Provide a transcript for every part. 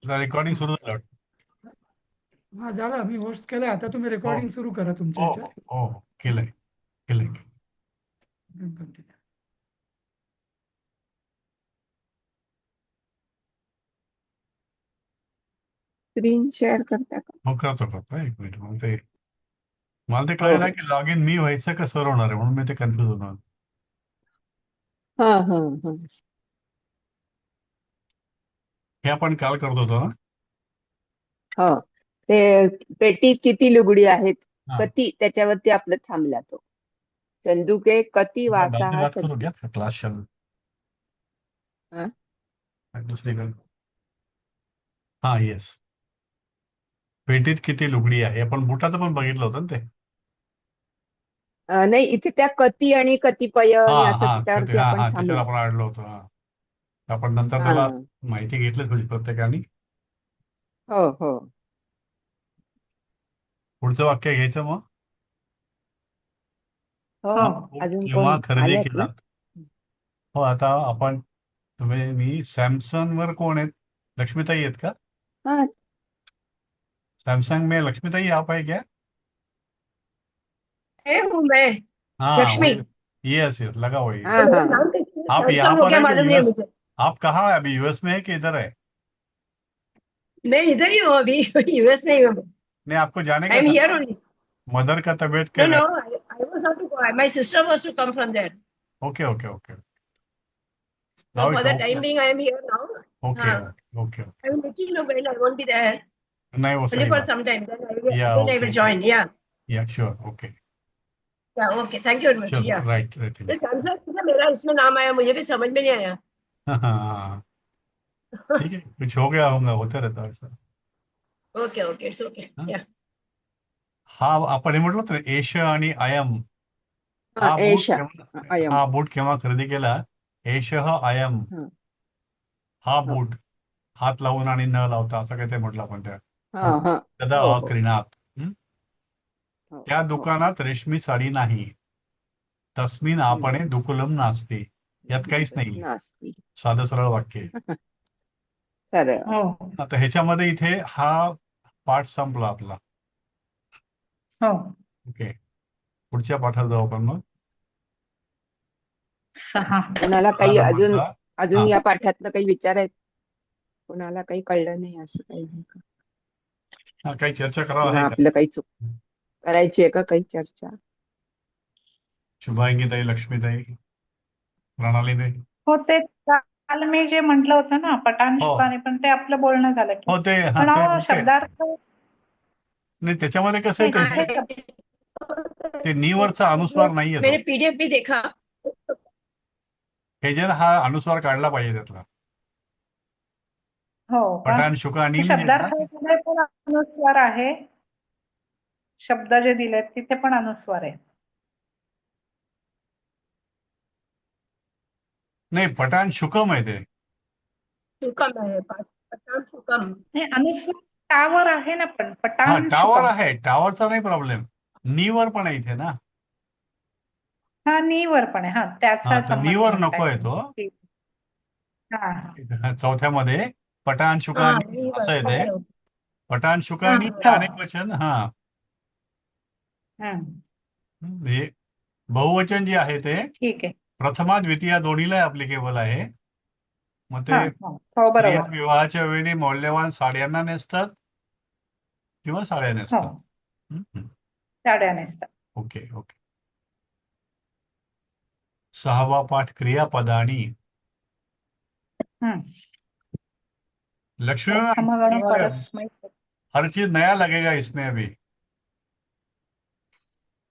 Recording सुरू झालं वाटतं. हा झालं, मी होस्ट केलंय. आता तुम्ही हो रेकॉर्डिंग सुरू करा तुमच्या हो ह्याच्यात. हो हो, केलंय केलंय. Continue. स्क्रीन शेअर करता का? हो करतो एक मिनिट. मला ते हो कळेल ना हो. की लॉग इन मी व्हायचं का सर होणार आहे, म्हणून मी ते कन्फ्युज होणार. हा हा हा. हे आपण काल करत होतो ना. हो, ते पेटीत किती लुगडी आहेत, हा, कती, त्याच्यावरती आपलं थांबला तो. चंदुके कती बाद वासा में हा बात करू घ्या, क्लास चालू हा? आहे दुसरीकडे. हा येस, पेटीत किती लुगडी आहे, आपण बुटाचं पण बघितलं होतं ना ते. नाही, इथे त्या कती आणि कतिपय हा आणि असं हा त्याच्यावरती हा आपण हा त्याच्यावर थांबलो. आपण अडलो होतो. हा, आपण नंतर हा. त्याला माहिती घेतली थोडी प्रत्येकाने. हो हो पुढचं वाक्य घ्यायचं मग. हो. हा हो. बूट अजून केव्हा कोण खरेदी आलेत ना? केला. हो, आता आपण मी सॅमसंग वर कोण आहेत, लक्ष्मीताई आहेत का? हा. सैमसंग में लक्ष्मीताई आप है क्या? हूँ मैं हाँ लक्ष्मी। वही, यस यस लगा वही। हा मेरा हा नाम तो आप यहाँ सैमसंग हो पर गया, है कि मालूम नहीं है यूएस? मुझे। आप कहाँ है अभी, यूएस में है कि इधर है? मैं इधर ही हूँ अभी, यूएस नहीं हूँ। नहीं, आपको जाने आई का एम था हियर ना, ओनली। मदर का तबीयत नो क्या नो, है? I was not to go, my sister was to come from there, okay okay okay, so now for it the okay time being I am here now. Okay हाँ, okay okay. I will let you know when I won't be there, नहीं वो only सही for बात, some time, yeah then I okay will join. Yeah sure okay. Okay, thank you very much. चलो right right. ये Samsung से मेरा इसमें नाम आया, मुझे भी समझ में नहीं आया। हाँ हाँ हाँ, ठीक है, कुछ हो गया होगा, होता रहता है ऐसा. Okay okay, it's okay. हाँ? या हा आपण हे म्हटलं होतं ना, एश आणि आयम. हा. एशा. अयम. हा बूट केव्हा खरेदी केला. एश आयम, हा. हा हो बूट हात लावून आणि न लावता असं काही ते म्हटलं आपण त्या. हा पण हा. तदा हो हो अक्रिणात. हो त्या हो. दुकानात रेशमी साडी नाही. तस्मिन हम्म. आपणे दुकुलम नास्ती. यात काहीच नाही, नास्ती. साधं सरळ वाक्य आहे. सरळ. हो आता ह्याच्यामध्ये इथे हा पाठ संपला आपला. हो. ओके, पुढच्या पाठाला जाऊ आपण मग. 6. कोणाला हा काही अजून नंबरचा. अजून हा या पाठातलं काही विचारायचं, कोणाला काही कळलं नाही असं काही नाही का? हा, काही चर्चा करावं किंवा आहे का? आपलं काही चूक करायची आहे का, काही चर्चा? शुभांगीताई, लक्ष्मीताई, प्रणालीताई. हो, ते काल मी जे म्हटलं होतं ना, पठाण हो शुकाने, पण ते आपलं बोलणं झालं की हो ते हा पण ते अहो ओके. शब्दार्थ नाही त्याच्यामध्ये कसं नाही आहे तिथे ते नीवरचा अनुस्वार नाहीये तो. मैंने पीडीएफ भी देखा। हे जे हा अनुस्वार काढला पाहिजे त्यातला. हो का? पठाण शुका ते अनिल नाही आहे ना ते? शब्दार्थामध्ये पण अनुस्वार आहे, शब्द जे दिलेत तिथे पण अनुस्वार आहे. नाही, पठाण शुकम आहे ते. शुकम है, पठान शुकम। नाही, अनुस्वार टावर आहे ना, पण हा पठाण टावर शुकम. आहे, टावरचा नाही प्रॉब्लेम. नीवर पण आहे इथे ना. हा, नीवर पण आहे. हा, हा त्याचा तर संबंध नीवर म्हणताय नको आहे तो. तुम्ही. हा हा चौथ्यामध्ये पठाण शुका हाँ अनिल ये असं आहे ते. बात। पठाण शुका हाँ अनिल हे हो. अनेक वचन. हा, हम्म. हे बहुवचन जे आहे ते ठीक आहे. प्रथमा द्वितीया दोन्हीला ऍप्लिकेबल आहे. मग हा ते हो हो, स्त्रिया बरोबर. विवाहाच्या वेळी मौल्यवान साड्यांना नेसतात किंवा साड्या हो, नेसतात. साड्या नेसतात. Okay okay. 6वा पाठ क्रियापदानी. हम्म. लक्ष्मी में प्रथम गण परस्मै. हर चीज नया लगेगा इसमें अभी.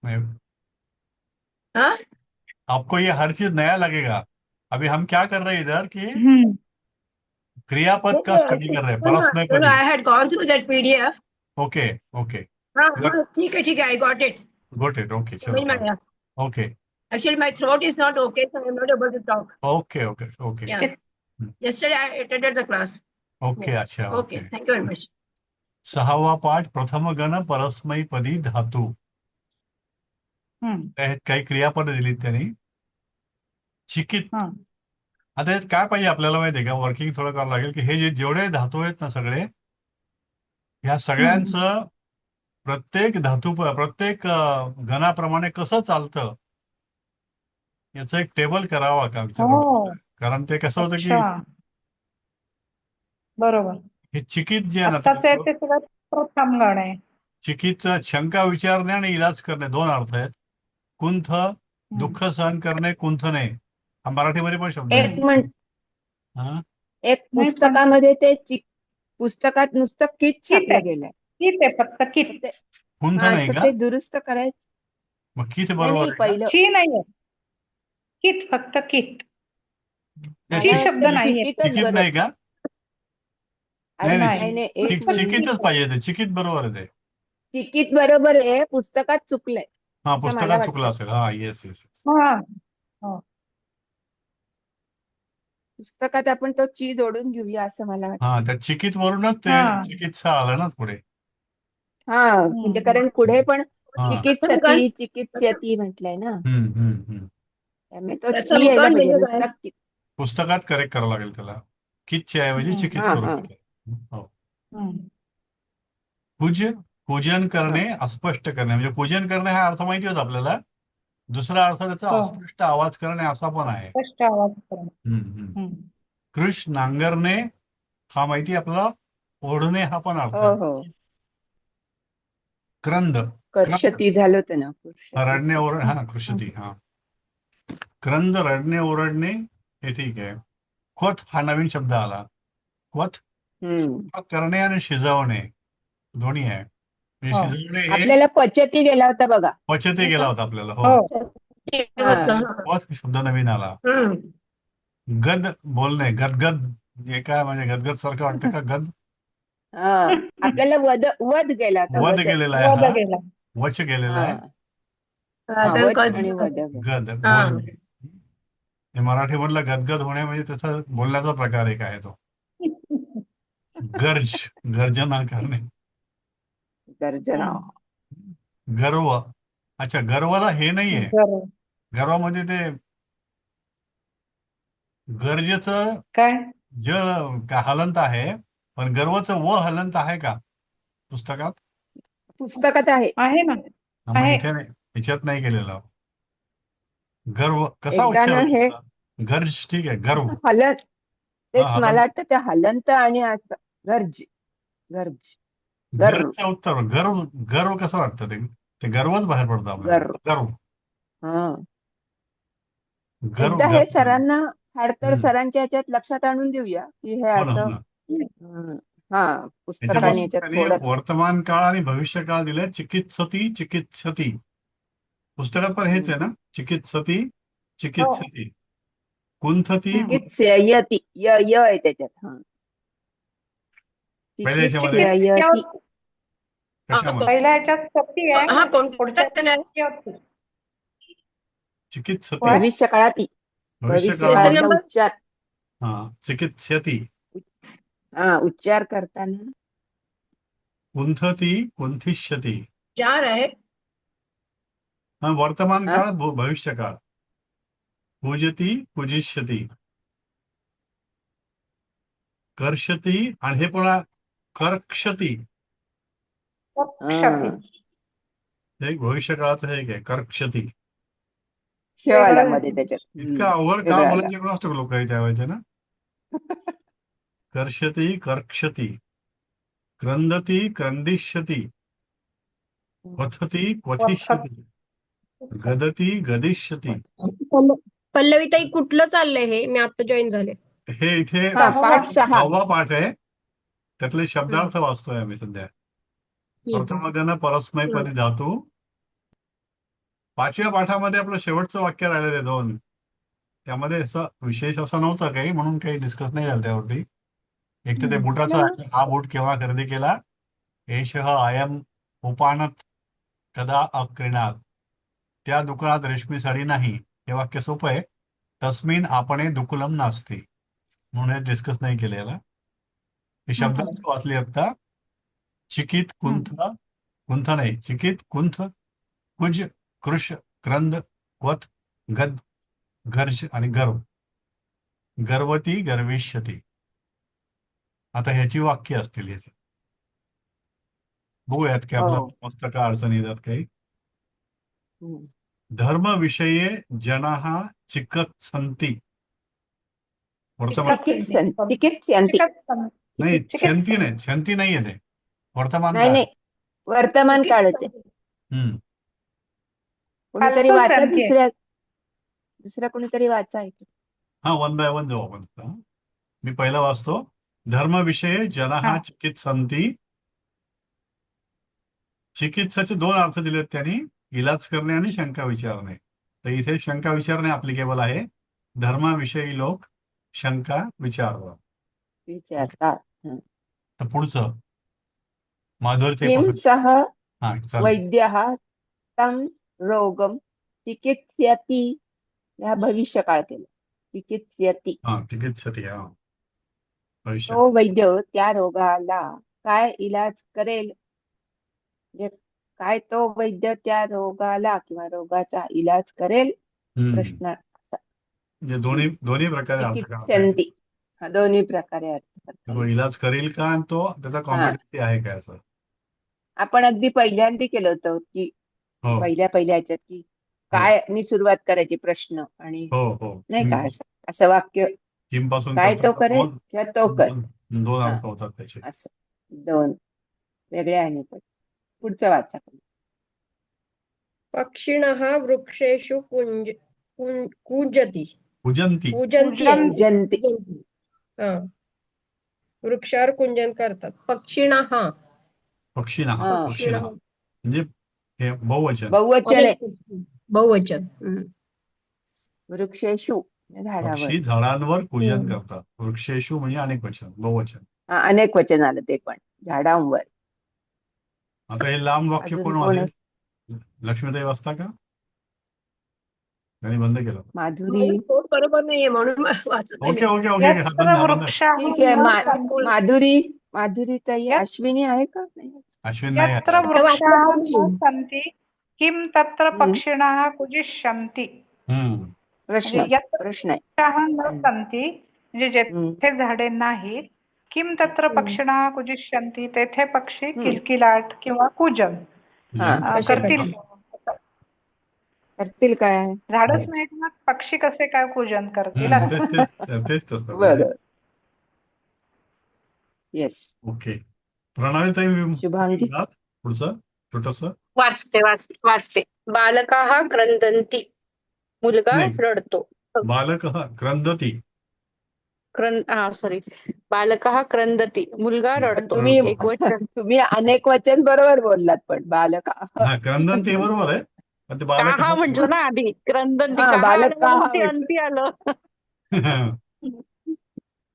नहीं, हाँ आपको ये हर चीज नया लगेगा. अभी हम क्या कर रहे हैं इधर कि हम्म. क्रियापद का स्टडी कर रहे हैं, परस्मै no, पदी. I had gone through that PDF। Okay okay, हाँ हाँ, ठीक है, I got it. Got it. Okay समझ में चलो. आया। Okay actually my throat is not okay, so I am not able to talk. Okay okay okay yeah yesterday I attended the class। Okay. अच्छा okay, okay. Thank you very much. 6वा पाठ प्रथम गण परस्मैपदी धातू. हम्म. त्यात काही क्रियापद दिलीत त्यांनी. चिकित, हम्म. आता यात काय पाहिजे आपल्याला माहिती आहे का, वर्किंग थोडं करावं लागेल की हे जेवढे धातू आहेत ना सगळे, ह्या सगळ्यांचं प्रत्येक प्रत्येक गणाप्रमाणे कसं चालतं याचं एक टेबल करावा का विचार हो. करतोय. कारण ते कसं होतं की अच्छा. बरोबर. हे चिकित जे आहे ना आत्ताच आहे ते सगळं प्रथम गण आहे. चिकितचा शंका विचारणे आणि इलाज करणे दोन अर्थ आहेत. कुंथ दुःख सहन करणे, कुंथणे हा मराठीमध्ये पण शब्द एक आहे. म्हण हा एक नाही पण पुस्तकामध्ये ते पुस्तकात नुसतं किट कित आहे. छापलं गेलंय. कित आहे, फक्त तर कित. ते कुंथ हा नाही तर का? ते दुरुस्त करायचं. मग कित नाही बरोबर नाही, आहे का? पहिलं ची नाहीये. कित, फक्त कित. त्या ची मला शब्द वाटतं नाहीये. चिकीतच चिकित बरोबर. नाही का? अरे नाही नाही. नाही नाही, एक पुस्तक मिनिट. चिकितच पाहिजे ते, चिकित बरोबर आहे ते. चिकीत बरोबर आहे, पुस्तकात चुकलंय हा असं मला पुस्तकात चुकलं वाटतं. असेल. हा येस येस येस. हा. हो. पुस्तकात आपण तो ची जोडून घेऊया असं मला वाटतं. हा त्या चिकित वरूनच ते हा. चिकित्सा आलं ना पुढे. हा म्हणजे हम्म. कारण पुढे पण हा प्रथम गण चिकित्सती चिकित्स्यती म्हटलंय ना, हम्म. त्यामुळे तो ची प्रथम यायला गण पाहिजे, म्हणजे काय? नुसता कित. पुस्तकात करेक्ट करावं लागेल त्याला. कितच्या ऐवजी चिकित हा करू हा शकतो. हो. हम्म. पूजन हा. करणे, अस्पष्ट करणे. म्हणजे पूजन करणे हा अर्थ माहिती होता आपल्याला. दुसरा अर्थ त्याचा हो. अस्पष्ट आवाज करणे असा पण आहे. स्पष्ट आवाज करणं. हम्म. हम्म. कृष नांगरणे हा माहिती आपला. ओढणे हा पण अर्थ हो आहे. हो, क्रंद क्रंद कर्षती झालं होतं ना, कर्षती. रडणे ओरड हा कृषती हा. क्रंद रडणे ओरडणे हे ठीक आहे. क्वथ हा नवीन शब्द आला. क्वथ हम्म. करणे आणि शिजवणे दोन्ही आहे. म्हणजे हो. शिजवणे हे आपल्याला पचती गेला होता बघा, पचते नाही गेला का? होता आपल्याला. हो. हो. हा क्वथ शब्द नवीन आला. गद बोलणे, गदगद हे काय म्हणजे गदगद सारखं वाटतं का गद? हा, आपल्याला वध वध गेला होता, वध वध. गेलेला आहे वध हा. गेला. वच गेलेला हा आहे. हा, तर वच आणि वध. गद हा. बोलणे. हे मराठीमधलं गदगद होणे म्हणजे त्याचा बोलण्याचा प्रकार एक आहे तो. गर्ज गर्जना करणे. गर्जना. गर्व. अच्छा गर्वाला हे नाहीये. बरोबर. गर्वामध्ये ते गरजेचं काय? ज का हलंत आहे, पण गर्वचं व हलंत आहे का पुस्तकात? पुस्तकात आहे. आहे ना. मग आहे. इथे नाही, याच्यात नाही केलेलं. गर्व कसा एकदा उच्चार ना हे होतो? गर्ज ठीक आहे, गर्व. हलत, तेच हा मला हलंत. वाटतं ते हलंत आणि असं गर्ज गर्ज गर गर्वचं उत्तर गर्व. गर्व कसं वाटतं ते? ते गर्वच बाहेर पडतं आपल्याला. गर गर्व हा. गर्व एकदा हे गर्व. सरांना, हाडकर हम्म. सरांच्या ह्याच्यात लक्षात आणून देऊया की हे हो असं. ना. हा, पुस्तकाने त्याच्यापासून याच्यात त्यांनी थोडं. वर्तमान काळ आणि भविष्य काळ दिले. चिकित्सती पुस्तकात पण हेच आहे ना. चिकित्सती हो. कुंथती हम्म. चिकित्स्यती य य आहे त्याच्यात. हा, पहिल्या याच्यामध्ये चिकित्स्यती. कशामध्ये? पहिल्या ह्याच्यात सती आहे. हा कोणत्या पुढच्या ह्याच्यात होती. चिकित्सती काय? भविष्य काळाती. भविष्य भविष्य काळामध्ये काळाचा उच्चार. हा चिकित्सती. हा, उच्चार करताना कुंथती कुंथिष्यती. 4 आहे. हा वर्तमान हा काळ भविष्य काळ. पूजती पूजिष्यती. कर्षती आणि हे पुन्हा कर्क्षती. क्षती. हे एक भविष्य काळाचं हे एक आहे कर्क्षती. श आला वेगळं मध्ये आहे. त्याच्यात. इतकं अवघड का वेगळा आला. बोलायचे कोण असतो लोक त्यावेळेचे ना. कर्षती कर्क्षती. क्रंदती क्रंदिष्यती. क्वथती क्वथिष्यती. गदती गदिष्यती. पल्लवीताई कुठलं चाललंय हे? मी आता जॉईन झाले. हे इथे हा, पाठ 6. 6वा पाठ आहे. त्यातले हम्म. शब्दार्थ वाचतोय आम्ही सध्या. ठीक आहे. प्रथममध्ये परस्मैपदी धातू. 5व्या पाठामध्ये आपलं शेवटचं वाक्य राहिलेलं आहे 2. त्यामध्ये असं विशेष असं नव्हतं काही, म्हणून काही डिस्कस नाही झालं त्यावरती. एक तर ते बुटाचा आहे, हा बूट केव्हा खरेदी केला. एषः अयम उपानत कदा अक्रीणात. त्या दुकानात रेशमी साडी नाही. हे वाक्य सोपं आहे. तस्मिन आपणे दुकुलम नास्ती. म्हणून हे डिस्कस नाही केलं याला. हे शब्द वाचले आता. चिकित कुंथ कुंथ नाही, चिकित कुंथ कुज कृश क्रंद क्वथ गद गर्ज आणि गर्व. गर्वती गर्विष्यती. आता ह्याची वाक्य असतील ह्याची. बघूयात की आपला हो. मस्त का अडचणी येतात काही. हम्म. धर्मविषये जनाः चिकित्सन्ति. वर्तमान चिकित्स्यन्ति. नाही, छंती नाही, छंती नाहीये ते. वर्तमान नाही काळ. नाही, वर्तमान काळच आहे. हम्म. कोणीतरी फालतू वाचा, संधी आहे. दुसरा कोणीतरी वाचा इथे. हा, वन बाय वन जाऊ आपण आता. मी पहिला वाचतो. धर्मविषये जनाः हा. चिकित्सन्ति. चिकित्साचे दोन अर्थ दिलेत त्यांनी, इलाज करणे आणि शंका विचारणे. तर इथे शंका विचारणे अप्लिकेबल आहे. धर्माविषयी लोक शंका विचारतात. विचारतात. तर पुढचं माधुरी किम सह हा चालेल. वैद्यः तं रोगम चिकित्स्यति. ह्या भविष्यकाळ केलं. चिकित्स्यति. हा चिकित्सती. हा भविष्य. तो वैद्य त्या रोगाला काय इलाज करेल, म्हणजे काय तो वैद्य त्या रोगाला किंवा रोगाचा इलाज करेल, हम्म. प्रश्न असा. म्हणजे दोन्ही दोन्ही प्रकारे अर्थ करता येतो. चिकित्स्यन्ति. हा, दोन्ही प्रकारे अर्थ करता तो येईल. इलाज करेल का आणि तो त्याचा कॉम्पिटन्सी आहे काय असं. आपण अगदी पहिल्यांदा केलं होतं की हो पहिल्या ह्याच्यात की काय नी सुरुवात करायची प्रश्न आणि हो हो. नाही का असं वाक्य, किम पासून काय करता तो करेल दोन किंवा तो कर, दोन हा. अर्थ होतात त्याचे. असं दोन वेगळ्या आणि पण. पुढचं वाचा. पक्षिणः वृक्षेषु कूजति पूजंती. पूजन्ति आहे. पूजन्ति. हा, वृक्षावर कुंजन करतात. पक्षिणः पक्षिणः. हा. पक्षिणः म्हणजे हे बहुवचन. बहुवचन आहे. बहुवचन. वृक्षेषु झाडावर. पक्षी झाडांवर पूजन हम्म. करतात. वृक्षेषु म्हणजे अनेक वचन, बहुवचन. हा, अनेक वचन आलं ते पण झाडांवर. आता हे लांब वाक्य अजून कोण कोण वाचेल? लक्ष्मीताई वाचता का? त्यांनी बंद केलं. माधुरी. माझं पोट बरोबर नाहीये म्हणून वाचत नाही. Okay okay okay. हा, बंद बंद. ठीक आहे. माधुरी ताई. अश्विनी आहे का? नाही. अश्विन नाही यत्र आहे. वृक्षाः न सन्ति किम तत्र हम्म. पक्षिणः कुजिष्यन्ति. हम्म. प्रश्न म्हणजे यत्र प्रश्न आहे. वृक्षाः न सन्ति म्हणजे हम्म. जेथे झाडे नाहीत, किम तत्र पक्षिणः कुजिष्यन्ति तेथे पक्षी हम्म. किलकिलाट किंवा कूजन हा. करतील. करतील काय? झाडच नाहीत ना, पक्षी कसे काय पूजन करतील हम्म, असं. तेच तसं. बरं. येस. ओके. प्रणालीताई शुभांगी. पुढचं छोटस. वाचते. बालकाः क्रंदन्ति. मुलगा नाही. रडतो. बालकः क्रंदती. सॉरी. बालकाः क्रंदति. मुलगा पण रडतो. तुम्ही एक वचन. तुम्ही अनेक वचन बरोबर बोललात, पण बालका. हा, क्रंदंती बरोबर आहे. पण ते बालक काहा म्हटलं ना आधी. क्रंदन्ति. हा, काहा बालक आलं म्हणून काहा ते म्हटलं. अंती आलं.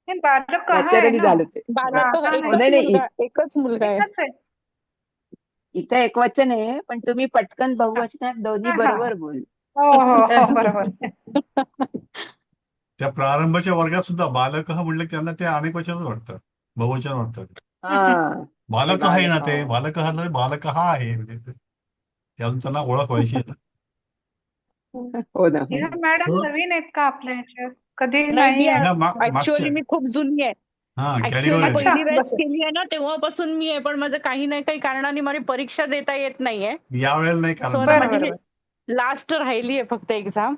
हे बालक आहे वचनही ना. झालं ते. बालकः हा, एकच नाही, नाही. मुलगा. एकच मुलगा आहे. एकच आहे. इथं एक वचन आहे, पण तुम्ही पटकन बहुवचनात दोन्ही हा. बरोबर बोल. हो बरोबर. त्या प्रारंभाच्या वर्गात सुद्धा बालकः म्हणलं की त्यांना ते अनेक वचनच वाटतं, बहुवचन वाटतं. हा. बालक आहे ना ते, बालकः. बालकः आहे म्हणजे ते अजून त्यांना ओळख व्हायची आहे ना. हो ना. ह्या मॅडम So- नवीन आहेत का आपल्या ह्याच्यात? कधी नाही, नाही मी आहे. ह्या ऍक्च्युअली मागच्या मी खूप जुनी आहे. हा कॅरी ऍक्च्युअली ओव्हर पहिली अच्छा, बॅच बस. केली आहे ना तेव्हापासून मी आहे, पण माझं काही ना काही कारणाने माझी परीक्षा देता येत नाहीये. यावेळेला नाही सो कारण आता बरं, माझी बरं. लास्ट राहिली आहे फक्त एक्झाम.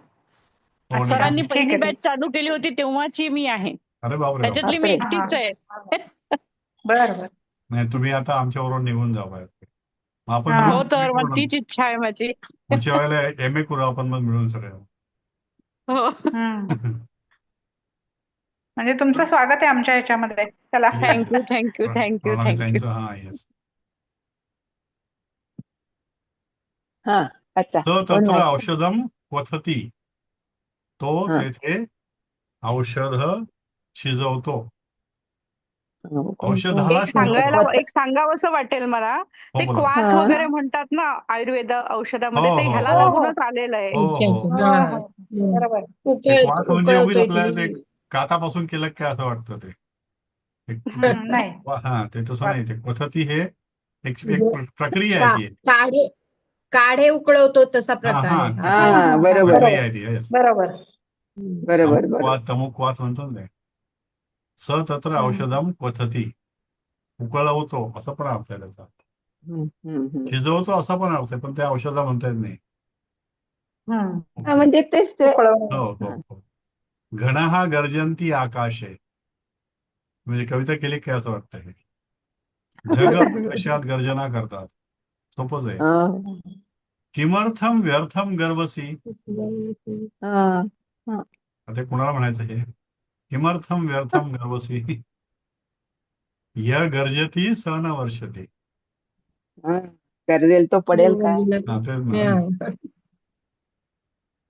हो ना. सरांनी ठीक पहिली आहे. बॅच चालू केली होती तेव्हाची मी आहे. अरे बापरे बाप. त्याच्यातली मी बापरे. एकटीच आहे. बरं. नाही, तुम्ही आता आमच्याबरोबर निघून जावा. मग आपण हा. हो मिळून तर MA मग करू तीच इच्छा आहे माझी. पुढच्या वेळेला MA करू आपण मग मिळून सगळे. हो. म्हणजे तुमचं स्वागत आहे आमच्या ह्याच्यामध्ये. चला. थँक्यू. हा येस. हा. अच्छा. तो कोण तत्र वाचतं? औषधम क्वथती. तो हा. तेथे औषध शिजवतो. हो, कोण- औषधाला एक सांगावंसं वाटेल मला. ते बोला. क्वाथ हा. वगैरे म्हणतात ना आयुर्वेद औषधामध्ये, हो, ते हो. ह्याला हो, हो. लागूनच आलेलं आहे. हो, हो. हा. बरोबर. ते क्वाथ म्हणजे उगीच उकळतोय आपल्याला ते तुम्ही. कातापासून केलं काय असं वाटतं ते. नाही. हा, ते तसं नाही. ते क्वथती हे एक म्हणजे प्रक्रिया आहे ती. काढे उकळवतो तसा हा प्रकार हा आहे. हा, बरोबर. प्रक्रिया आहे ती. येस. बरोबर. बरोबर बरोबर. अमुक तमुक वाच म्हणतो ना ते. स तत्र हम्म. औषधम क्वथती. उकळवतो असं पण अर्थ आहे त्याचा. शिजवतो असा पण अर्थ आहे, पण ते औषधा म्हणता येत नाही. हम्म. हा म्हणजे तेच ते. उकळवणे. हो हो हो. घनः गर्जन्ती आकाशे. म्हणजे कविता केली काय असं वाटतं हे. ढग आकाशात गर्जना करतात. सोपंच आहे. हा, किमर्थम व्यर्थम गर्वसी. हा, हा. आता कुणाला म्हणायचं हे. किमर्थम व्यर्थम गर्वसी. य गर्जती स न वर्षती. हा. गरजेल तो पडेल काय. हा, तेच ना.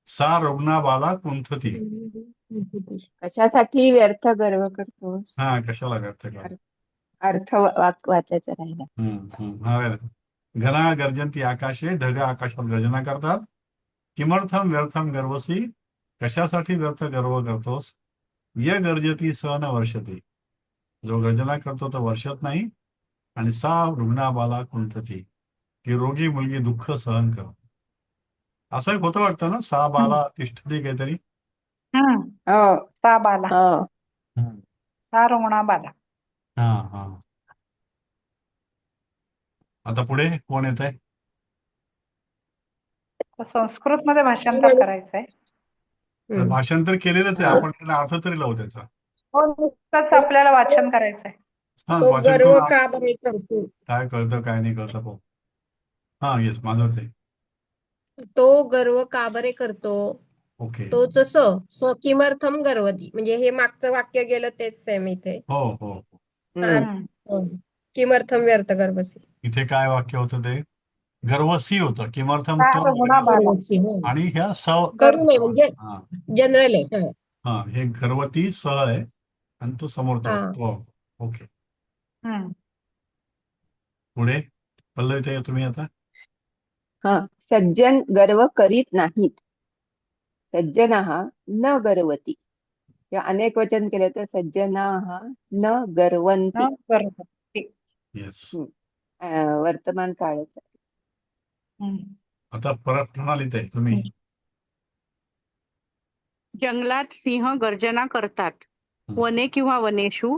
सा रुग्णाबाला कुंथती. कशासाठी व्यर्थ गर्व करतोस. हा, कशाला व्यर्थ का. अर्थ वाचायचा राहिला. हा. घना गर्जंती आकाशे. ढग आकाशात गर्जना करतात. किमर्थम व्यर्थम गर्वसी. कशासाठी व्यर्थ गर्व करतोस. य गर्जती स न वर्षती. जो गर्जना करतो तो वर्षत नाही. आणि सा रुग्णाबाला कुंथती. की रोगी मुलगी दुःख सहन करतो. असं एक होतं वाटतं ना, सा बाला तिष्ठती काहीतरी. हम्म. हो सा बाला. हो. सा रुग्णा बाला. हा हा. आता पुढे कोण येत आहे. तर संस्कृत मध्ये भाषांतर करायचंय. भाषांतर केलेलंच आहे आपण. त्यांना अर्थ तरी लावू त्याचा. हो, नुसतंच आपल्याला वाचन करायचंय. हा, तो वाचन गर्व करून का बरे करतो. काय कळतं काय नाही कळतं पाहू. हा, येस माझं ते. तो गर्व का बरे करतो. ओके. तोच किमर्थम गर्वती. म्हणजे हे मागचं वाक्य गेलं तेच सेम इथे. हो हो. किमर्थम व्यर्थ गर्वसी. इथे काय वाक्य होतं ते. गर्वसी होतं. किमर्थम सा तो रुग्णा बाला. आणि ह्या स. करू नये म्हणजे हा जनरल आहे. हा. हे गर्वती स आहे आणि तो समोरचा हा. तो. ओके. हम्म. पुढे पल्लवी ताई तुम्ही आता. हा. सज्जन गर्व करीत नाहीत. सज्जनाः न गर्वती. किंवा अनेक वचन केले तर सज्जनाः न गर्वन्ति. बरोबर. येस. वर्तमान काळच. आता परत प्रणालीत आहे तुम्ही. जंगलात सिंह गर्जना करतात. वने किंवा वनेषु.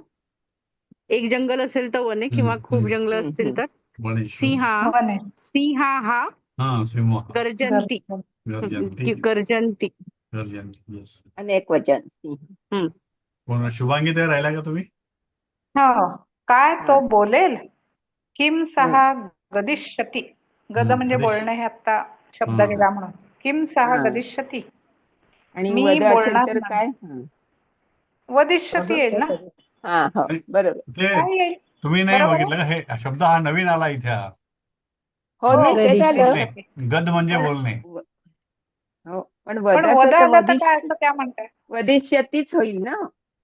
एक जंगल असेल तर वने किंवा खूप जंगल असतील तर सिंहा हा सिंह गर्जंती. गर्जंती. गर्जंती. गर्जंती. येस. अनेक वचन. कोण शुभांगी ताई राहिला का तुम्ही. हो. काय तो बोलेल. किम सहा गदिष्यती. गद म्हणजे बोलणे हे आता शब्द गेला म्हणून. किम सहा गदिष्यती. आणि मी वद असेल बोलणार तर काय. वदिष्यती येईल ना. हा हो बरोबर. ते काय येईल. तुम्ही नाही बरोबर बघितलं का हे शब्द हा नवीन आला इथे. हो नाही ते झालं. बोलणे. गद म्हणजे बोलणे. हो पण पण वदाचं वद तर आलं तर काय असं त्या म्हणताय. वदिष्यतीच होईल ना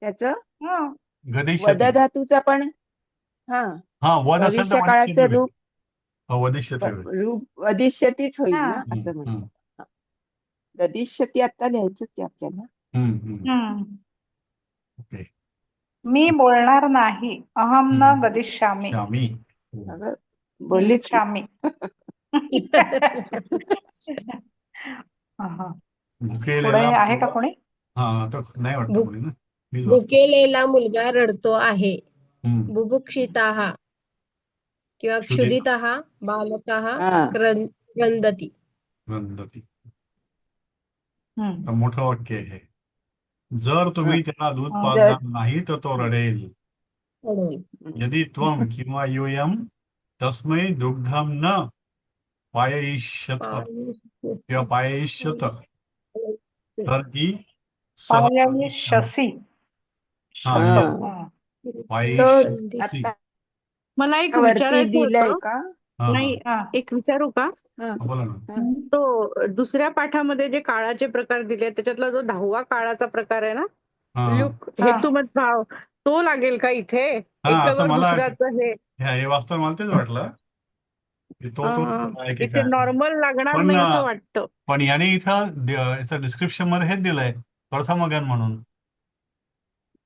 त्याचं. गदिष्यती. वद धातूचा पण. हा. हा वद असेल तर भविष्य काळाचं रूप. वदिष्यती. रूप वदिष्यतीच होईल ना असं म्हणतात. गदिष्यती आता लिहायचंच आहे आपल्याला. ओके. मी बोलणार नाही. अहम न गदिष्यामी. श्यामी. बोललीच की. श्यामी. पुढे आहे का कोणी. हा आता नाही वाटतं कोणी ना. भुकेलेला मुलगा रडतो आहे. बुभुक्षिताः किंवा क्षुधितः बालकः क्रंदती. मोठं वाक्य आहे. जर तुम्ही त्याला दूध पाजणार नाही तर तो रडेल. यदि त्वं किंवा यूयं तस्मै दुग्धं न पाययिष्यथ किंवा पाययिष्यत तर ही पाययिष्यसि. पाययिष्यसि. मला एक विचारायचं होतं. नाही एक विचारू का. बोला ना. तो दुसऱ्या पाठामध्ये जे काळाचे प्रकार दिले त्याच्यातला जो 10वा काळाचा प्रकार आहे ना. लुक हेतुमत भाव तो लागेल का इथे. असं मला दुसऱ्याचं हे वास्तव मला तेच वाटलं. इथे नॉर्मल लागणार नाही असं वाटतं. पण याने इथं डिस्क्रिप्शन मध्ये हेच दिलंय प्रथमगण म्हणून.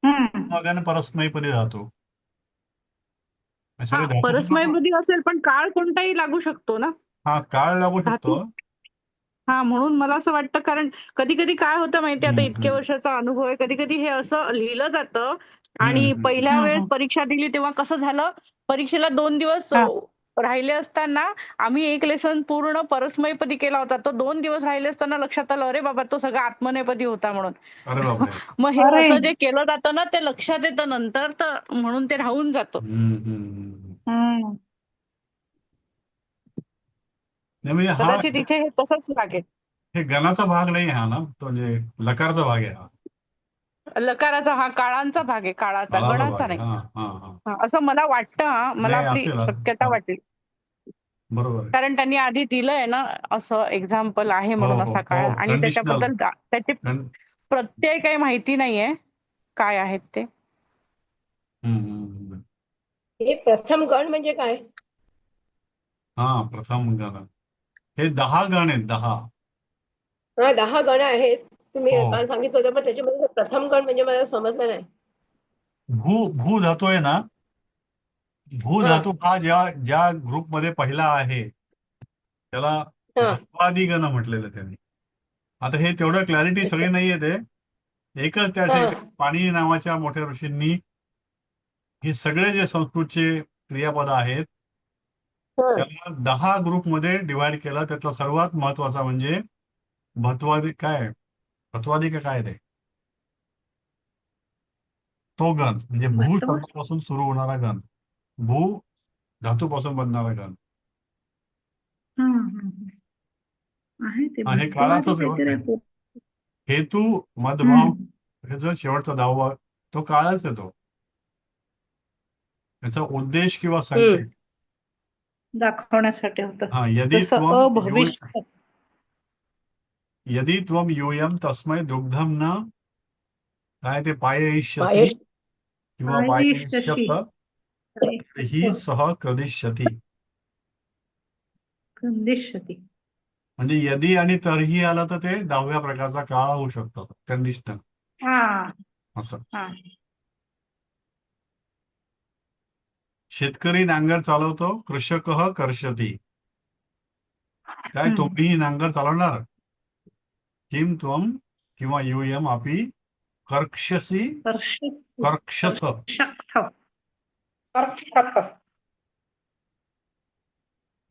प्रथमगण परस्मैपदी धातू. परस्मैपदी असेल पण काळ कोणताही लागू शकतो ना. हा काळ लागू शकतो. हा, म्हणून मला असं वाटतं, कारण कधी कधी काय होतं माहितीये, आता हम्म, इतक्या हम्म, वर्षाचा अनुभव आहे, कधी कधी हे असं लिहिलं जातं हम्म, आणि हम्म. पहिल्या हम्म, वेळेस हम्म. परीक्षा दिली तेव्हा कसं झालं, परीक्षेला 2 दिवस हा. राहिले असताना आम्ही एक लेसन पूर्ण परस्मैपदी केला होता. तो 2 दिवस राहिले असताना लक्षात आलं, अरे बाबा तो सगळा आत्मनेपदी होता म्हणून. अरे बापरे. मग हे अरे असं जे केलं जातं ना, ते लक्षात येतं नंतर, तर म्हणून ते राहून जातं. हम्म, हम्म, हम्म. हम्म. नाही म्हणजे हा कदाचित इथे हे तसंच लागेल. हे गणाचा भाग नाही हा ना, तो म्हणजे लकारचा भाग आहे हा. लकाराचा हा काळांचा भाग आहे, काळाचा, काळाचा गणाचा भाग आहे. नाही. हा हा हा. हा, असं मला वाटतं. हा, मला नाही आपली असेल हा. शक्यता हा, वाटली. बरोबर आहे. कारण त्यांनी आधी दिलंय ना, असं एक्झाम्पल आहे हो म्हणून हो असा काळ, हो, आणि कंडिशनल. त्याच्याबद्दल त्याचे प्रत्यय काही माहिती नाहीये काय आहेत ते. हे प्रथम गण म्हणजे काय? हा, प्रथम गण. हे 10 गण आहेत, 10. हा, 10 गण आहेत. तुम्ही हो. काल सांगितलं होतं, पण त्याच्यामध्ये प्रथम गण म्हणजे मला समजलं नाही. भू धातू आहे ना, भू हा धातू हा ज्या ज्या ग्रुपमध्ये पहिला आहे त्याला हा भत्वादी गण म्हटलेलं त्यांनी. आता हे तेवढं क्लॅरिटी सगळी नाही येते. एकच त्या हा ठिकाणी पाणिनी नावाच्या मोठ्या ऋषींनी हे सगळे जे संस्कृतचे क्रियापद आहेत हा त्याला 10 ग्रुपमध्ये डिवाइड केलं. त्यातला सर्वात महत्वाचा म्हणजे भत्वादी भत्वादी का काय ते, तो गण म्हणजे भू बसवत. शब्दापासून सुरू होणारा गण, भू धातूपासून बनणारा गण. हम्म, हम्म. आहे ते हा, हे भट्टवादी काळाचंच आहे बरं काहीतरी का. आहे. हेतू मधभाव हम्म. हे जो शेवटचा 10वा तो काळच येतो. त्याचा उद्देश किंवा संकेत. दाखवण्यासाठी होतं. हा, जसं अभविष्य. यदि त्वम यूयम तस्मै दुग्धम न काय ते पाययिष्यसि पायश किंवा पायिष्यसि. पाययिष्यत ही सह करिष्यति. कंदिष्यति. म्हणजे यदि आणि तरीही आलं तर ते 10व्या प्रकारचा काळ होऊ शकतो, कंडिशनल हा असं. हा. शेतकरी नांगर चालवतो, कृषक कर्षती. काय हम्म. तुम्ही नांगर चालवणार? किम त्वम किंवा यूयम अपि कर्क्षसी कर्क्षथ.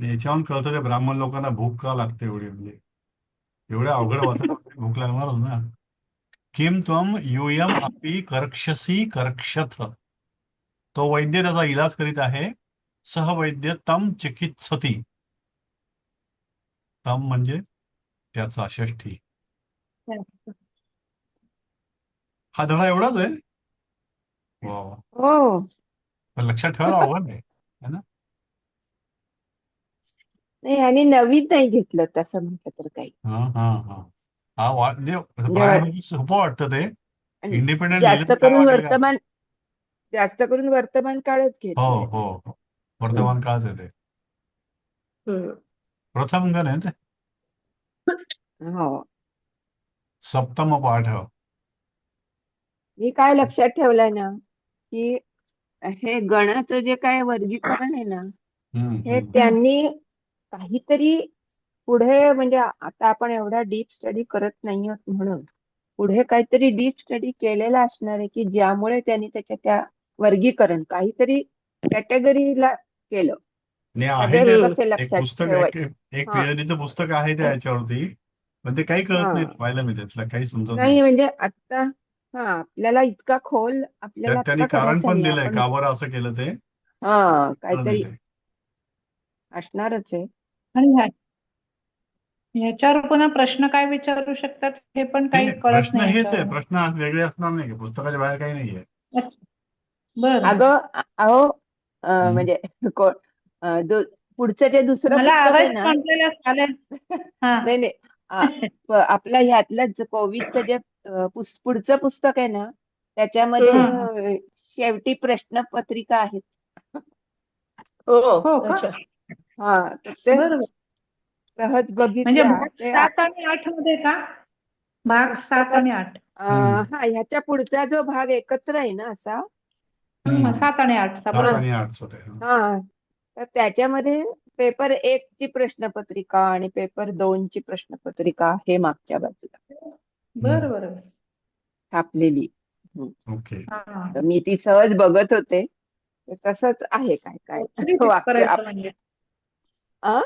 याच्यावरून कळतं ते ब्राह्मण लोकांना भूक का लागते एवढी, म्हणजे एवढ्या अवघड वाचनामध्ये भूक लागणारच ना. किम त्वम यूयम अपि कर्क्षसी कर्क्षथ. तो वैद्य त्याचा इलाज करीत आहे. सहवैद्य तम चिकित्सती. तम म्हणजे त्याचा, षष्ठी. हा धडा एवढाच आहे. वा वा. हो. पण लक्षात ठेवायला अवघड आहे है ना. नाही, आणि नवीन नाही घेतलं तसं म्हटलं तर काही. हा हा हा. म्हणजे म्हणजे पाहण्यासाठी सोपं वाटतं ते. आणि इंडिपेंडेंट लिहिलं जास्त तर काय करून वाटेल का. वर्तमान काळच हो घेतलाय हो तसं. हो. वर्तमान काळच आहे ते. हम्म. प्रथम गण आहे ते. हो. सप्तम पाठ. मी काय लक्षात ठेवलंय ना, की हे गणाचं जे काय वर्गीकरण आहे ना, हे हम्म. त्यांनी काहीतरी पुढे, म्हणजे आता आपण एवढा डीप स्टडी करत नाही आहोत म्हणून पुढे काहीतरी डीप स्टडी केलेला असणार आहे, की ज्यामुळे त्यांनी त्याच्या त्या वर्गीकरण काहीतरी कॅटेगरीला केलं. आणि आहे सगळेच ते कसे एक लक्षात पुस्तक, ठेवायचे. एक हा PhDचं पुस्तक आहे त्या याच्यावरती, पण ते काही कळत नाही. हा. पाहिलं मी त्यातलं काही समजत नाही. नाही म्हणजे आता आपल्याला इतका खोल त्यात आपल्याला त्यांनी आता कारण करायचा पण नाही. दिलंय आपण का बरं असं केलं ते. कळलं नाही काहीतरी ते. असणारच आहे. आणि ह्याच्यावर पुन्हा प्रश्न काय विचारू शकतात हे पण काही नाही, कळत प्रश्न नाही हेच आहे. ह्याच्यावर. प्रश्न आज वेगळे असणार नाही की, पुस्तकाच्या बाहेर काही नाहीये. बरं. अगं अहो हम्म. म्हणजे पुढचं जे दुसरं मला पुस्तक आहे आवाज ना. म्हटलेला चालेल. हा. नाही नाही, आपलं ह्यातलं कोविडचं जे पुढचं पुस्तक आहे ना, त्याच्यामध्ये शेवटी प्रश्नपत्रिका आहेत. हो का? अच्छा. तर ते बरोबर. सहज म्हणजे बघितल्या भाग ते 7 आणि 8 मध्ये का? भाग 7 आणि 8. ह्याच्या पुढचा जो भाग एकत्र आहे ना असा. 7 आणि 8 चा 7 बरोबर. आणि 8 होते. तर त्याच्यामध्ये पेपर 1 ची प्रश्नपत्रिका आणि पेपर 2 ची प्रश्नपत्रिका हे मागच्या बाजूला बरं बरं. छापलेली. ओके. हा. तर मी ती सहज बघत होते. तर तसंच आहे काय काय पोहोचली वाक्य तिथपर्यंत म्हणजे आ?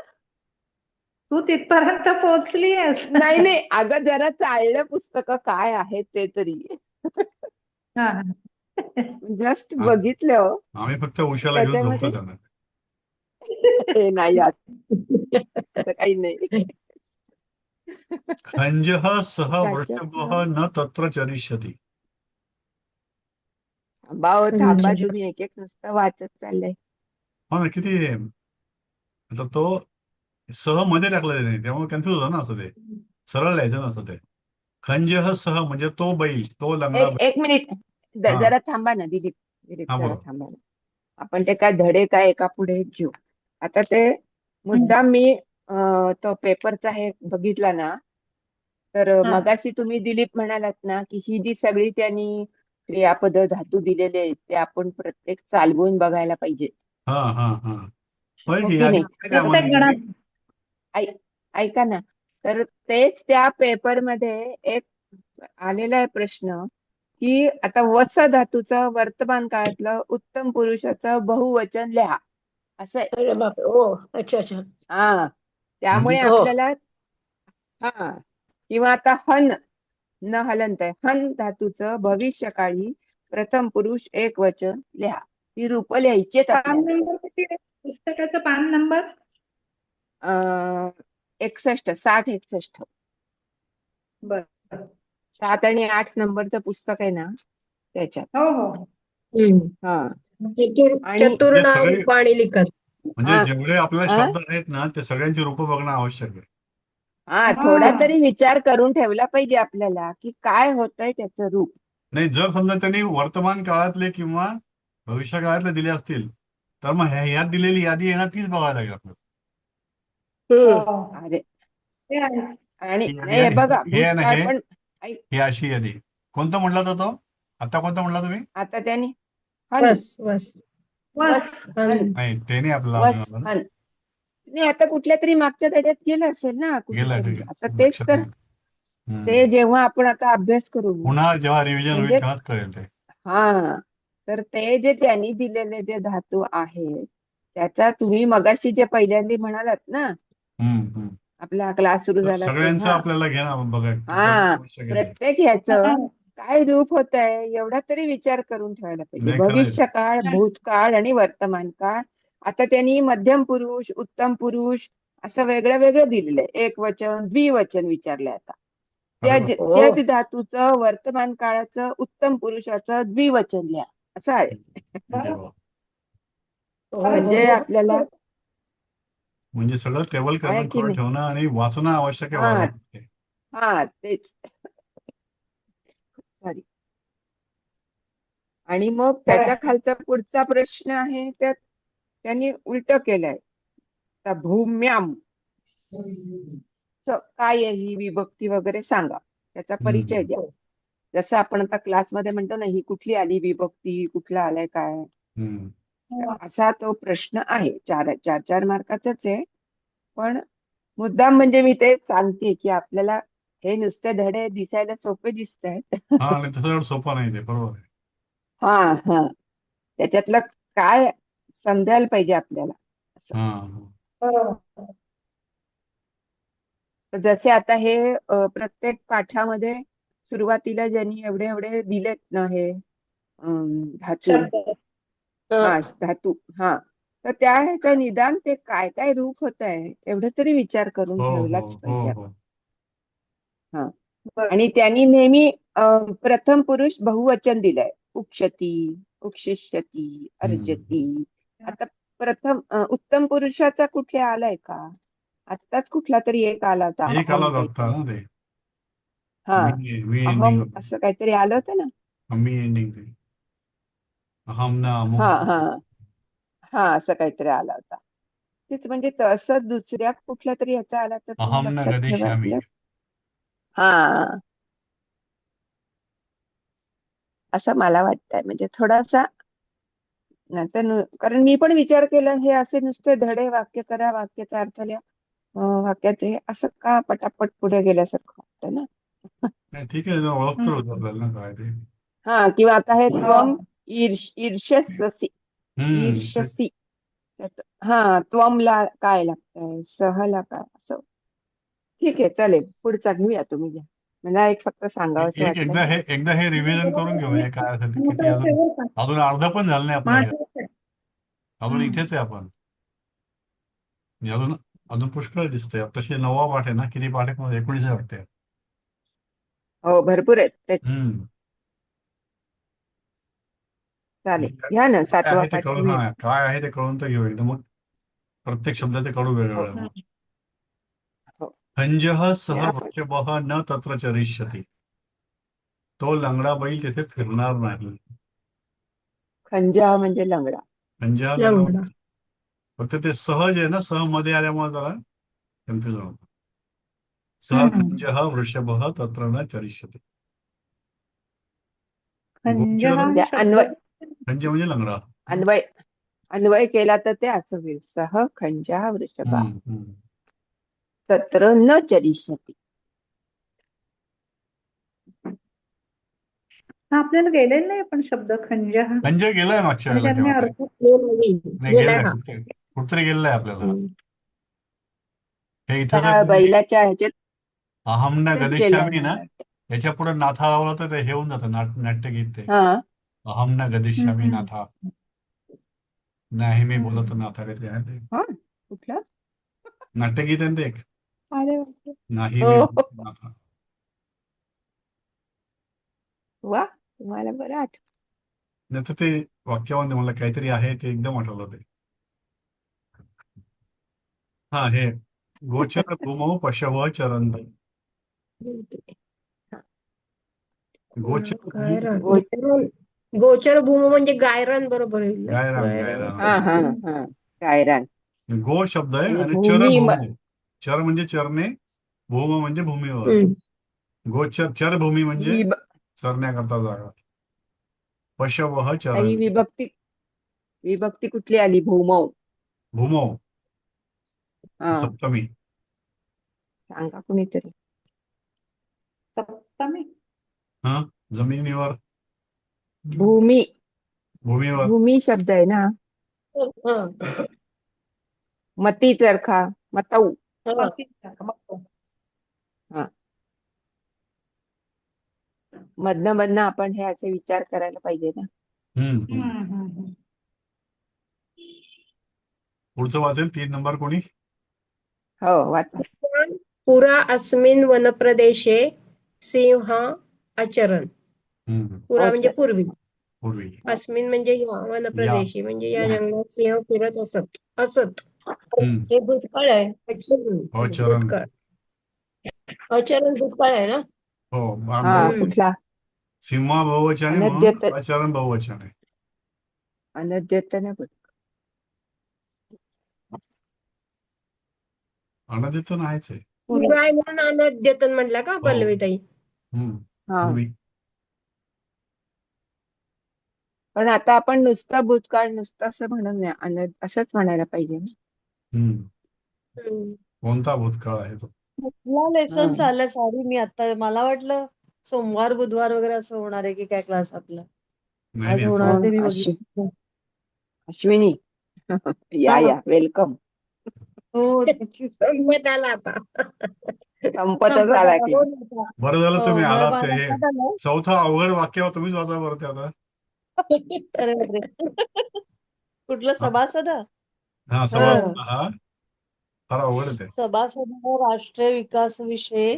तू तिथपर्यंत पोहोचलीयस. नाही नाही अगं जरा चाललं पुस्तक काय आहे ते तरी हा, हा. जस्ट हा. बघितलं हो. आम्ही फक्त उशाला घेऊन त्याच्यामध्ये झोपतो त्यांना. हे नाही असं काही नाही. खंजः सह त्याच्यात वृषभः न तत्र चरिष्यति. थांबा हो, थांबा तुम्ही एक एक नुसतं वाचत चाललंय. हो ना, किती आता तो सह मध्ये टाकलं नाही त्यामुळे कन्फ्युज होतं ना, असं ते सरळ लिहायचं ना असं ते. खंजः सह म्हणजे तो बैल, तो लंगडा बैल. एक मिनिट हा. जरा थांबा ना दिलीप हा, जरा बोला. थांबा ना. आपण ते काय धडे काय एका पुढे घेऊ. आता ते मुद्दाम मी तो पेपरचा हे बघितला ना, तर हा. मगाशी तुम्ही दिलीप म्हणालात ना की ही जी सगळी त्यांनी क्रियापद धातू दिलेले आहेत ते आपण प्रत्येक चालवून बघायला पाहिजे. हा हा हा होय हो की की आधी नाही? आहे प्रत्येक त्यामध्ये. गणात ऐका ना, तर तेच त्या पेपरमध्ये एक आलेला आहे प्रश्न की आता वस धातूचं वर्तमान काळातलं उत्तम पुरुषाचं बहुवचन लिहा असं आहे. अरे बापरे. ओ, अच्छा अच्छा. हा त्यामुळे म्हणजे हो. आपल्याला हा किंवा आता हन न हलंत आहे हन धातूचं भविष्यकाळी प्रथम पुरुष एक वचन लिहा. ती रूप लिहायची आहेत पान आपल्याला. नंबर किती आहे? पुस्तकाचा पान नंबर 61 60 61 बर. 7 आणि 8 नंबरचं पुस्तक आहे ना त्याच्यात. हो हो. हम्म. हा आणि म्हणजे चतुर्नाम सगळे रूपाणी लिखत. म्हणजे हा जेवढे आपल्याला हा शब्द आहेत ना ते सगळ्यांची रूपं बघणं आवश्यक आहे. हा थोडा तरी विचार करून ठेवला पाहिजे आपल्याला की काय होतंय त्याचं रूप. नाही, जर समजा त्यांनी वर्तमान काळातले किंवा भविष्य काळातले दिले असतील तर मग ह्यात दिलेली यादी आहे ना तीच बघायला लागेल आपल्याला. हो. अरे ते आहे. आणि ही यादी नाही हे आहे, बघा हे आहे ना, भूतकाळ पण ही अशी यादी. कोणतं म्हटला होता तो? आता कोणता म्हटला तुम्ही? आता त्यांनी हन वस वस वस हन नाही, ते नाही आपल्याला अजून वस आलं. हन नाही आता कुठल्या तरी मागच्या धड्यात गेलं असेल ना गेला कुठेतरी. आता ठीक, तेच लक्षात तर नाही. ते जेव्हा आपण आता अभ्यास करू पुन्हा जेव्हा रिव्हिजन होईल म्हणजे तेव्हाच कळेल ते. हा तर ते जे त्यांनी दिलेले जे धातू आहेत त्याचा तुम्ही मगाशी जे पहिल्यांदा म्हणालात ना हम्म. आपला क्लास सुरू तर झाला सगळ्यांचं तेव्हा आपल्याला घेणं बघायचं हा आवश्यक आहे ते. प्रत्येक ह्याचं काय रूप होत आहे एवढा तरी विचार करून ठेवायला पाहिजे. नाही, खरं आहे ते. भविष्यकाळ भूतकाळ आणि वर्तमान काळ. आता त्यांनी मध्यम पुरुष उत्तम पुरुष असं वेगळं वेगळं दिलेलं आहे. एक वचन द्विवचन विचारलंय आता अरे वा. त्याच धातूचं वर्तमान काळाचं उत्तम पुरुषाचं द्विवचन लिहा असं आहे. अरे वा. म्हणजे आपल्याला म्हणजे सगळं टेबल आहे की करून नाही. ठेवणं आणि वाचणं आवश्यक आहे हा वारंवार. हा तेच सॉरी. आणि मग त्याच्या खालचा पुढचा प्रश्न आहे त्यात त्यांनी उलट केलंय. आता भूम्याम काय आहे ही विभक्ती वगैरे सांगा त्याचा परिचय द्या. जसं आपण आता क्लासमध्ये म्हणतो ना ही कुठली आली विभक्ती कुठला आलाय काय तर असा तो प्रश्न आहे. 4 मार्काचाच आहे पण मुद्दाम म्हणजे मी ते सांगते की आपल्याला हे नुसते धडे दिसायला सोपे दिसत आहेत. हा, आणि तसं एवढं सोपं नाही ते, बरोबर आहे. हा हा त्याच्यातलं काय समजायला पाहिजे आपल्याला असं. हा. तर जसे आता हे प्रत्येक पाठामध्ये सुरुवातीला ज्यांनी एवढे एवढे दिलेत ना हे धातू हा धातू हा तर त्या ह्याचं निदान ते काय काय रूप होत आहे एवढं तरी विचार करून हो हो ठेवलाच हो पाहिजे. हो. हा आणि त्यांनी नेहमी प्रथम पुरुष बहुवचन दिलंय. उक्षती उक्षिष्यती अर्जती. आता प्रथम उत्तम पुरुषाचा कुठले आलाय का? आत्ताच कुठला तरी एक आला होता एक अहम आला होता काहीतरी. ना ते. हा मी अहम एंडिंग. असं काहीतरी आलं होतं ना. मी एंडिंग ते. अहम ना अमुक. हा हा हा असं काहीतरी आला होता. तेच म्हणजे तसं दुसऱ्या कुठल्या तरी ह्याचा आला तर तुम्ही अहम न लक्षात ठेवा गदिष्यामि. आपलं. हा असं मला वाटतंय म्हणजे थोडासा नाहीतर कारण मी पण विचार केला हे असे नुसते धडे वाक्य करा वाक्याचा अर्थ लिहा वाक्याचे असं का पटापट पुढे गेल्यासारखं वाटतं ना. नाही, ठीक आहे, ओळख तर होतं आपल्याला ना काय ते. हा किंवा आता हे हो. त्वम ईर्ष्यसि ते- ईर्ष्यसि हा त्वमला काय लागतंय सहला काय असं. ठीक आहे चालेल पुढचा घेऊया तुम्ही घ्या. मला एक फक्त सांगावंसं एक वाटलं हे. एकदा हे रिव्हिजन करून घेऊया हे काय असेल ते. किती महत्वाचं आहे अजून बरं का? अजून अर्ध पण झालं नाही आपलं हे. महत्वाचं आहे. अजून हम्म. इथेच आहे आपण. म्हणजे अजून अजून पुष्कळ दिसतंय. तशी 9वा पाठ आहे ना, किती पाठ आहे मला 19 वाटते. हो भरपूर आहेत तेच हम्म चालेल घ्या ना काय 7वा आहे ते पाठ कळून, घेऊया. हा काय आहे ते कळून तर घेऊ एकदम. मग प्रत्येक शब्दाचे कडू हो वेगवेगळे मग. हो खंजः सह घ्या आपण. वृषभः न तत्र चरिष्यति. तो लंगडा बैल तिथे फिरणार नाही. खंजा म्हणजे लंगडा. खंजः लंगडा लंगडा. फक्त ते सहज आहे ना, सह मध्ये आल्यामुळे जरा कन्फ्युजन होतं. सह हम्म. खंजः वृषभः तत्र न चरिष्यति. खंज गोचर हा म्हणजे शब्द अन्वय खंज म्हणजे लंगडा. अन्वय अन्वय केला तर ते असं होईल सह खंजा वृषभा हम्म. तत्र न चरिष्यति. हा आपल्याला गेलेला नाही पण शब्द खंज हा खंज गेलाय मागच्या आणि वेळेला त्यांनी केव्हा तरी. अर्थ हे नवीन नाही गेलाय गेलाय हा. कुठतरी गेलाय आपल्याला. हम्म. हे इथं त्या जर बैलाच्या ह्याच्यात अहम न तेच गेलंय गदिष्यामी ना, मला वाटतं. याच्या पुढे नाथा लावला तर ते हे होऊन जातं नाट्यगीत ते. हा अहम न गदिष्यामी हम्म. नाथा. नाही मी बोलत हम्म. नाथा काहीतरी आहे ते. हा कुठलं नाट्यगीत आहे ना ते एक. अरे बापरे. नाही हो मी हो. बोलत नाथा. वा तुम्हाला बरं आठ. नाही तर ते वाक्यामध्ये मला काहीतरी आहे ते एकदम आठवलं ते. हा हे गोचर भूमौ पशवः चरन्ति. गोचर भूमौ गायरान. गो गोचर भूम म्हणजे गायरान बरोबर येईल ना. गायरान गायरान. गायरान हा हा हा गायरान गो शब्द आहे आणि आणि चर भूमी भूमी. चर म्हणजे चरणे, भूम म्हणजे भूमीवर. हम्म. गोचर चरभूमी म्हणजे ही चरण्याकरता जागा. पशवः आता ही चरन्ति. विभक्ती कुठली आली भूमौ. भूमौ हा सप्तमी. सांगा कुणीतरी. सप्तमी हा जमिनीवर, भूमी भूमीवर. भूमी शब्द आहे ना. हा. मती चरखा मतौ. हा. हा मधनं आपण हे असे विचार करायला पाहिजे ना. हम्म. पुढचं वाचेल 3 नंबर कोणी? हो वाचा. पुरा अस्मिन् वनप्रदेशे सिंह आचरन्. पुरा म्हणजे अच्छा पूर्वी. पूर्वी. अस्मिन म्हणजे या या. वनप्रदेशी म्हणजे या या जंगलात सिंह फिरत असत. हम्म. हे भूतकाळ आहे. अचरण. भूतकाळ. आचरण भूतकाळ आहे ना. हो हा हम्म. कुठला सिंहा बहुवचन आहे अनद्यत म्हणून आचरण बहुवचन आहे. अनद्यतन अनधित नाहीच आहे. पुरा आहे म्हणून अनद्यतन म्हटलं का हो. पल्लवीताई? हा पूर्वी. पण आता आपण नुसता भूतकाळ नुसतं असं म्हणून नाही असंच म्हणायला पाहिजे ना. हम्म. हम्म. कोणता भूतकाळ आहे तो? कुठला लेसन चाललाय सॉरी मी आता मला वाटलं सोमवार बुधवार वगैरे असं होणार आहे की काय क्लास आपला नाही आज नाही होणार कोण ते मी बघितलं अश्विनी या हा. या वेलकम. हो नक्कीच संमत आला आता. संपतच संपत आला आला. हो क्लास. ना. बरं झालं हो तुम्ही मला आलात ते मला हे लक्षात आलं चौथा अवघड वाक्य तुम्हीच वाचा बरं ते आता. अरे बापरे. कुठलं हा सभासद हा, सभासद हा फार अवघड आहे ते. सभासद राष्ट्रीय विकास विषय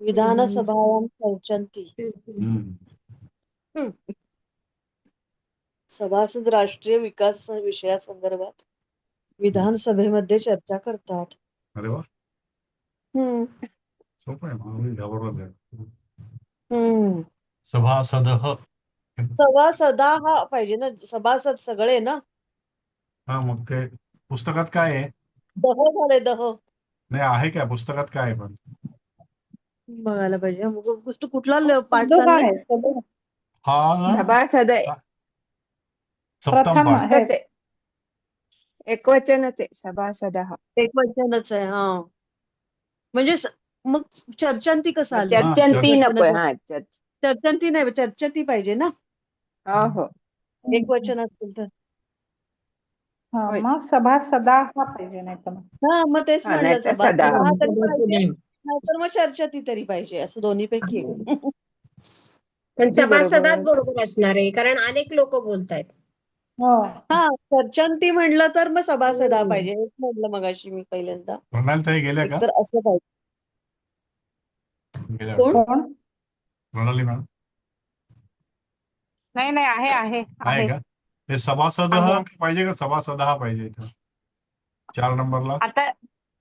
विधानसभायां चर्चन्ति. हम्म. सभासद राष्ट्रीय विकास विषयासंदर्भात विधानसभेमध्ये चर्चा करतात. अरे वा हम्म सोपं आहे. मला घाबरलं ते. हम्म सभासदः. सभासदा हा पाहिजे ना सभासद सगळे ना. हा मग ते पुस्तकात काय आहे? दह झाले दह नाही आहे काय पुस्तकात काय आहे पण? बघायला पाहिजे कुठला पाठ शब्द काय चाललाय? आहे? शब्द. हा सभासद आहे. सप्तम प्रथम पाठ हे एकच आहे. एकवचनच आहे सभासदः. एकवचनच आहे हा. म्हणजे मग चर्चांती कसं आलं? चर्चंती एकवचनाचं. नको. हा चर्चांती नाही, चर्चती पाहिजे ना हो एकवचन असेल तर. हा, होय. मग सभासदा हा पाहिजे नाही तर मग हा मग तेच हा, म्हणलं, नाहीतर सभासद सदा. हा तरी पाहिजे, नाहीतर मग चर्चती तरी पाहिजे, असं दोन्हीपैकी एक. पण अगदी सभासदाच बरोबर. बरोबर असणार आहे कारण अनेक लोक बोलतायत. हो. हा चर्चांती म्हणलं तर मग सभासद हा पाहिजे, हेच म्हटलं मगाशी मी पहिल्यांदा. मृणालताई गेल्या का? एकतर असं पाहिजे. गेल्या कोण? वाटतं. कोण? मृणाली मॅडम नाही नाही, आहे आहे आहे आहे का? ते सभासद आहे. पाहिजे का सभासद हा पाहिजे इथं 4 नंबरला? आता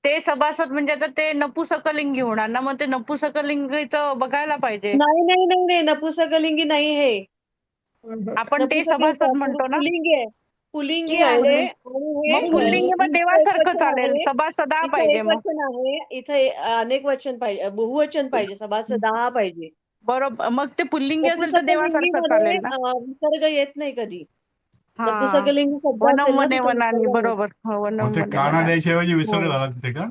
ते सभासद म्हणजे आता ते नपुसकलिंगी होणार ना, मग ते नपुसकलिंगीचं बघायला पाहिजे. नाही नाही नाही नाही, नपुसकलिंगी नाही हे. आपण ते नपुसकलिंगी सभासद म्हणतो ना. पुल्लिंगी आहे. पुल्लिंगी ठीक आहे. आहे आणि हे मग पुल्लिंगी मग इथं देवासारखं एकवचन चालेल, आहे. सभासदा इथं पाहिजे एक मग. वचन आहे, इथं अनेक वचन पाहिजे, बहुवचन पाहिजे, सभासद हा पाहिजे. बरोबर, मग ते पुल्लिंगी असेल तर नपुसकलिंगी देवासारखं मध्ये चालेल ना. विसर्ग येत नाही कधी. हा, नपुसकलिंगी शब्द वनम असेल ना वने तिथं वनानी, विसर्ग आहे. बरोबर. हो, मग वनम ते वने काना वनानी द्यायच्या ऐवजी विसर्ग हो. झाला तिथे का?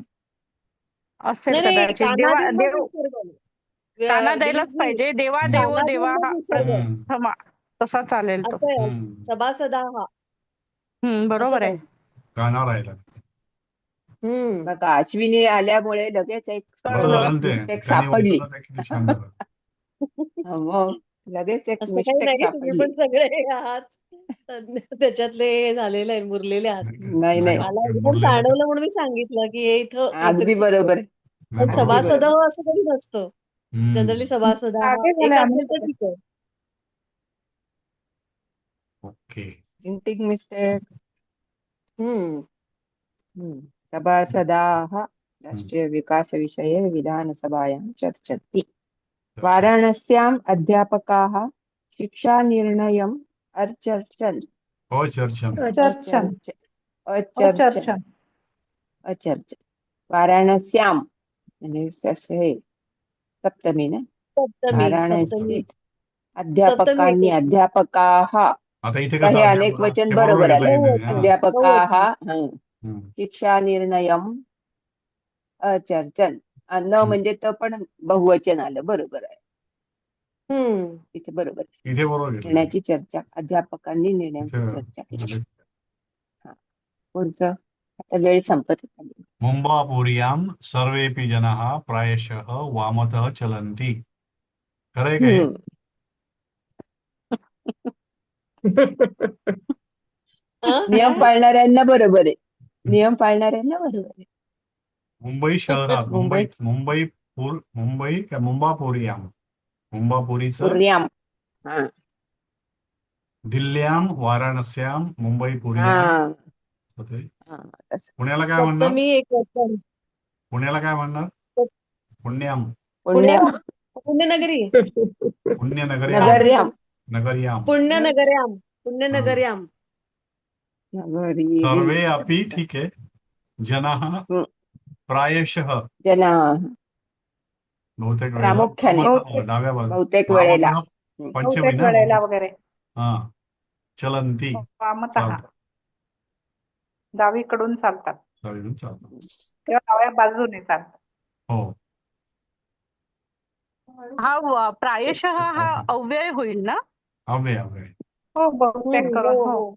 असेल नाही नाही, कदाचित. काना देवा देऊन मग देव विसर्ग. काना दीर्घ द्यायलाच नाही. पाहिजे. देवा हम्म. देवो काना देवा देऊन मग हा विसर्ग. क्षमा, तसा चालेल तो. असं आहे, हम्म. सभासदा हा असं बरोबर आहे. पाहिजे. काना राहिला. बघा अश्विनी आल्यामुळे लगेच एक बरं झालं ना ते. मिस्टेक त्यांनी सापडली. वाचलं ते किती छान झालं. मग लगेच एक असं काही मिस्टेक नाही, तुम्ही सापडली. पण सगळे आहात तज्ञ, त्याच्यातले झालेले आहे, मुरलेले आहात. नाही नाही, मला एकदम मुरलेलं काय? जाणवलं म्हणून मी सांगितलं की हे इथं काहीतरी अगदी चुकलं. बरोबर. पण नाही, अगदी बरोबर. सभासद बरोबर. असं कधी नसतं. जनरली हम्म. सभासद हा मागे एक झाले आम्ही असेल तर ठीक आहे. ओके. Printing mistake. हम्म सभासदाः राष्ट्रीय विकास विषये विधानसभायां चर्चन्ति. वाराणस्याम् अध्यापकाः शिक्षानिर्णयम् अचर्चन्. चर्चन. चर्चन अचर्चन्. वाराणस्यां म्हणजे हे सप्तमी ना. सप्तमी वाराणसीत सप्तमी अध्यापकांनी, येते. अध्यापकाः, आता इथे आता कसं हे अध्यापक अनेक वचन ते बरोबर बरोबर घेतलं आलं. इथे. हा. अध्यापकाः हम्म. शिक्षानिर्णयम् अचर्चन्. न म्हणजे तर पण बहुवचन आलं, बरोबर आहे. इथे बरोबर आहे. इथे बरोबर घेतलं. निर्णयाची चर्चा, अध्यापकांनी निर्णयाची इथे चर्चा केली. पुढचं आता वेळ संपत आली. मुंबापुर्यां सर्वेपि जनाः प्रायशः वामतः चलन्ति. खरंय काय? नियम पाळणाऱ्यांना बरोबर आहे. नियम पाळणाऱ्यांना बरोबर आहे. मुंबई शहरात मुंबईत मुंबई काय मुंबापुर्यां मुंबापुरीचं पुर्याम. हा दिल्ल्यां वाराणस्यां मुंबईपुर्यां हा होते. हा तसं. पुण्याला काय म्हणणार? सप्तमी एक वचन. पुण्याला काय म्हणणार? पुण्याम. पुण्याम. पुण्यनगरी. पुण्यनगर्यां. नगर्याम. नगर्यां. पुण्यनगर्याम. पुण्यनगर्याम. नगरी. सर्वे अपि ठीक आहे. जनाः प्रायशः जनाः बहुतेक वेळेला प्रामुख्याने. डाव्या बाजू बहुतेक वेळेला. पंचमी बहुतेक ना वेळेला वगैरे हा चलंती वामतः चालतात. डावीकडून चालतात चालेल चालतात. किंवा डाव्या बाजूने चालतात. हो प्रायशः हा अव्यय होईल ना. हवे हो बहुतेक हो करून हो हो